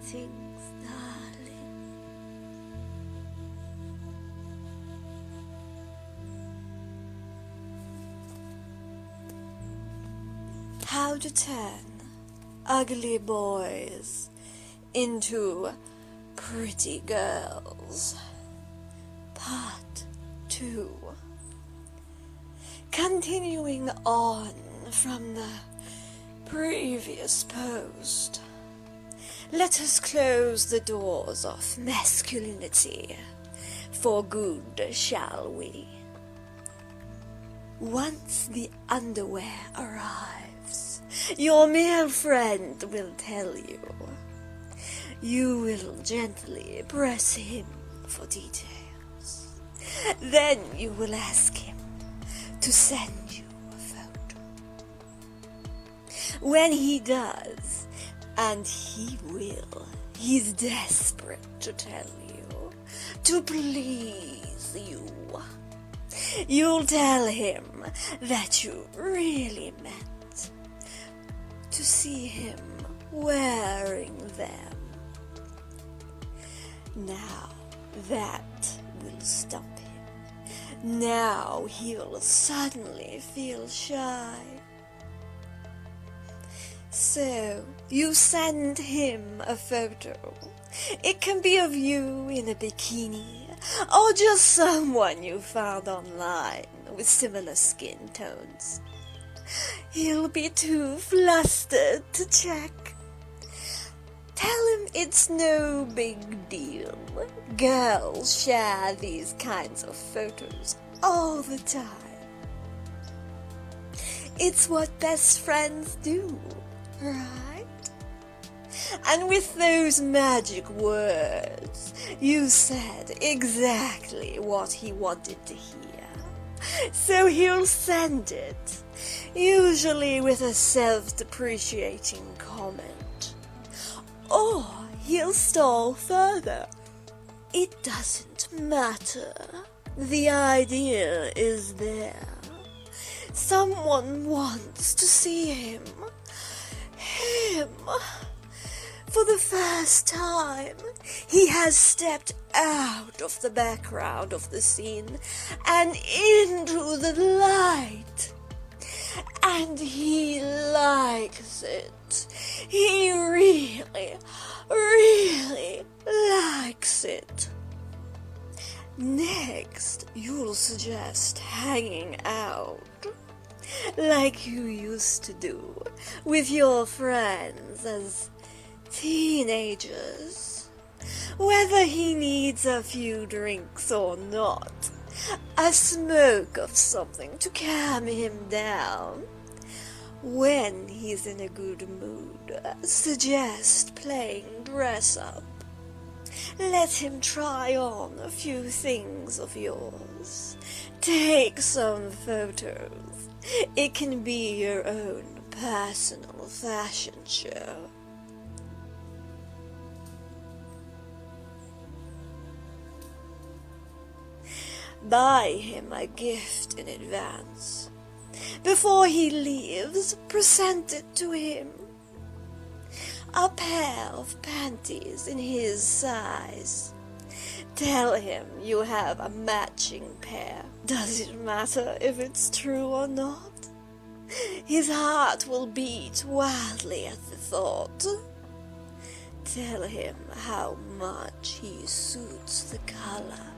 Greetings, darling. How to turn ugly boys into pretty girls. Part 2. Continuing on from the previous post, let us close the doors of masculinity for good, shall we? Once the underwear arrives, your male friend will tell you. You will gently press him for details. Then you will ask him to send you a photo. When he does, and he will, he's desperate to tell you, to please you. You'll tell him that you really meant to see him wearing them. Now that will stop him. Now he'll suddenly feel shy. So you send him a photo. It can be of you in a bikini, or just someone you found online with similar skin tones. He'll be too flustered to check. Tell him it's no big deal. Girls share these kinds of photos all the time. It's what best friends do, right? And with those magic words, you said exactly what he wanted to hear. So he'll send it, usually with a self-depreciating comment. Or he'll stall further. It doesn't matter. The idea is there. Someone wants to see him. For the first time, he has stepped out of the background of the scene and into the light. And he likes it. He really, really likes it. Next, you'll suggest hanging out, like you used to do with your friends as teenagers. Whether he needs a few drinks or not, a smoke of something to calm him down. When he's in a good mood, suggest playing dress up. Let him try on a few things of yours. Take some photos. It can be your own personal fashion show. Buy him a gift in advance. Before he leaves, present it to him. A pair of panties in his size. Tell him you have a matching pair. Does it matter if it's true or not? His heart will beat wildly at the thought. Tell him how much he suits the color.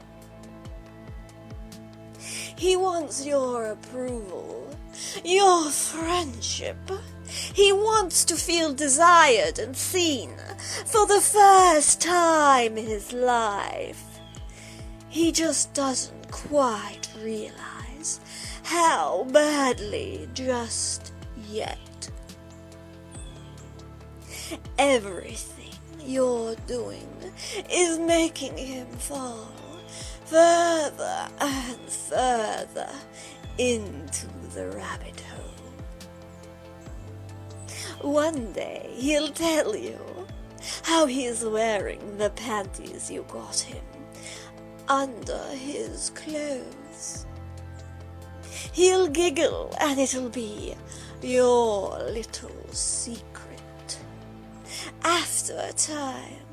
He wants your approval, your friendship. He wants to feel desired and seen for the first time in his life. He just doesn't quite realize how badly just yet. Everything you're doing is making him fall further and further into the rabbit hole. One day he'll tell you how he's wearing the panties you got him under his clothes. He'll giggle and it'll be your little secret. After a time,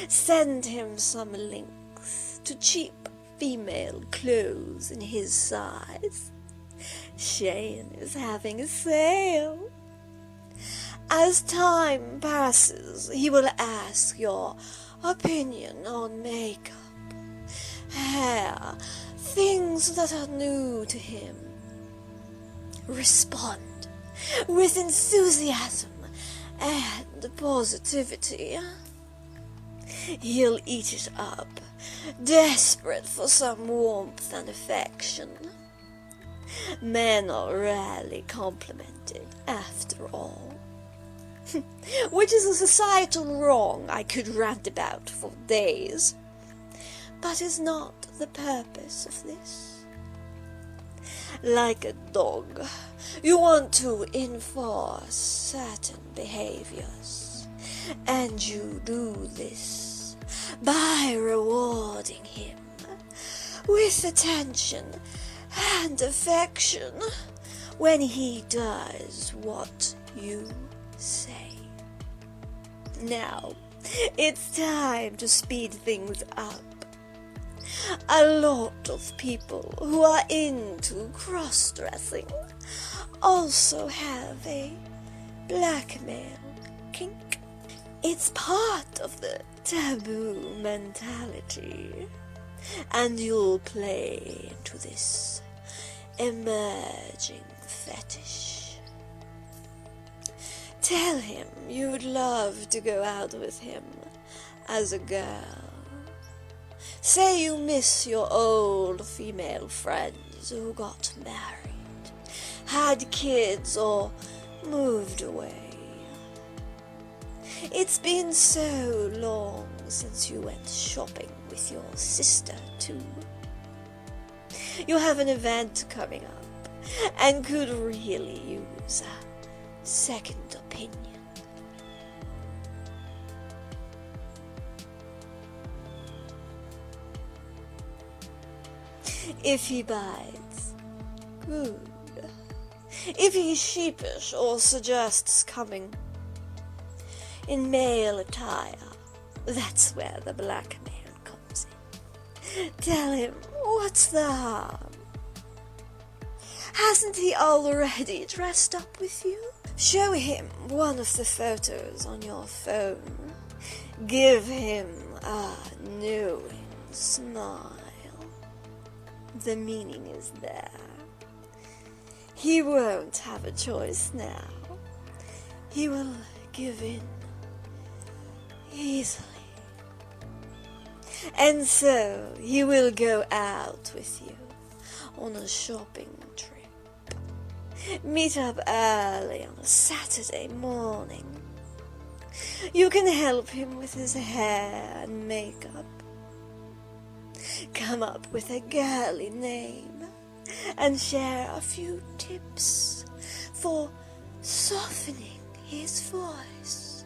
send him some links to cheap female clothes in his size. Shane is having a sale. As time passes, he will ask your opinion on makeup, hair, things that are new to him. Respond with enthusiasm and positivity. He'll eat it up, desperate for some warmth and affection. Men are rarely complimented, after all. Which is a societal wrong I could rant about for days, but is not the purpose of this. Like a dog, you want to enforce certain behaviors, and you do this by rewarding him with attention and affection when he does what you say. Now, it's time to speed things up. A lot of people who are into cross-dressing also have a blackmail kink. It's part of the taboo mentality, and you'll play into this emerging fetish. Tell him you would love to go out with him as a girl. Say you miss your old female friends who got married, had kids, or moved away. It's been so long since you went shopping with your sister, too. You have an event coming up and could really use a second opinion. If he bites, good. If he's sheepish or suggests coming in male attire, that's where the blackmail comes in. Tell him, what's the harm? Hasn't he already dressed up with you? Show him one of the photos on your phone. Give him a knowing smile. The meaning is there. He won't have a choice now. He will give in easily. And so he will go out with you on a shopping trip. Meet up early on a Saturday morning. You can help him with his hair and makeup. Come up with a girly name and share a few tips for softening his voice.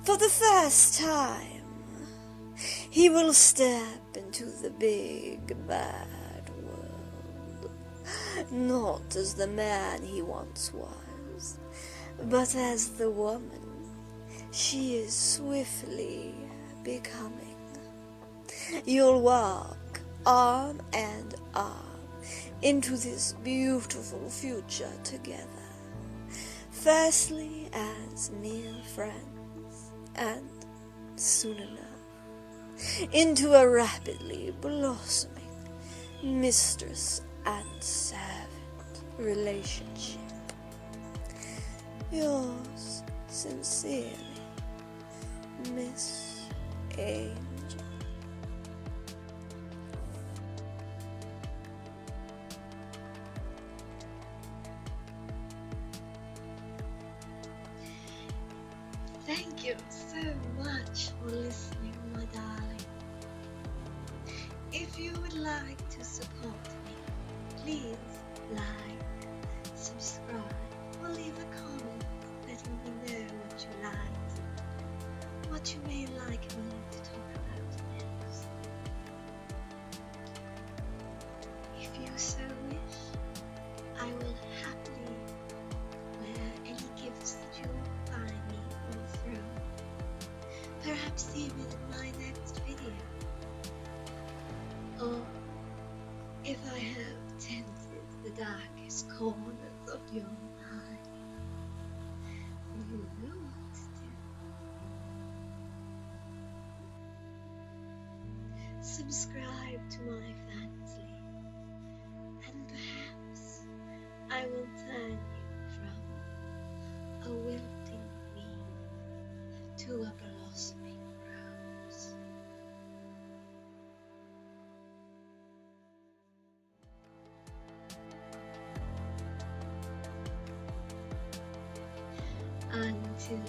For the first time, he will step into the big bad world, not as the man he once was, but as the woman she is swiftly becoming. You'll walk arm and arm into this beautiful future together, firstly as mere friends, and soon enough into a rapidly blossoming mistress and servant relationship. Yours sincerely, Miss Angel. Thank you so much for listening, my darling. If you would like to support me, please like, subscribe, or leave a comment letting me know what you liked, what you may like me to talk about next. If you so wish, I will happily wear any gifts that you find me perhaps even in my next video. Or if I have tinted the darkest corners of your mind, you know what to do. Subscribe to my family, and perhaps I will turn you from a wilting weed to a blossoming rose. Until